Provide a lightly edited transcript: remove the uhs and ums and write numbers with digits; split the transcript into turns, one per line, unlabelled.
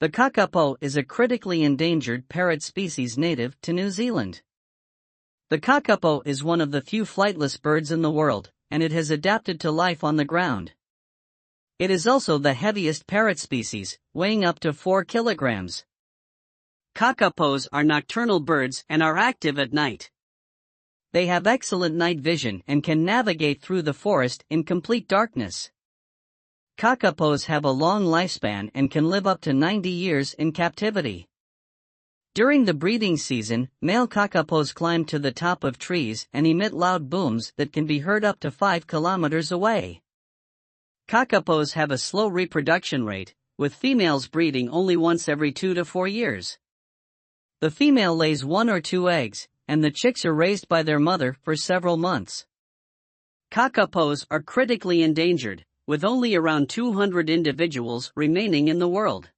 The kakapo is a critically endangered parrot species native to New Zealand. The kakapo is one of the few flightless birds in the world, and it has adapted to life on the ground. It is also the heaviest parrot species, weighing up to 4 kilograms. Kakapos are nocturnal birds and are active at night. They have excellent night vision and can navigate through the forest in complete darkness. Kakapos have a long lifespan and can live up to 90 years in captivity. During the breeding season, male kakapos climb to the top of trees and emit loud booms that can be heard up to 5 kilometers away. Kakapos have a slow reproduction rate, with females breeding only once every 2 to 4 years. The female lays 1 or 2 eggs, and the chicks are raised by their mother for several months. Kakapos are critically endangered, with only around 200 individuals remaining in the world.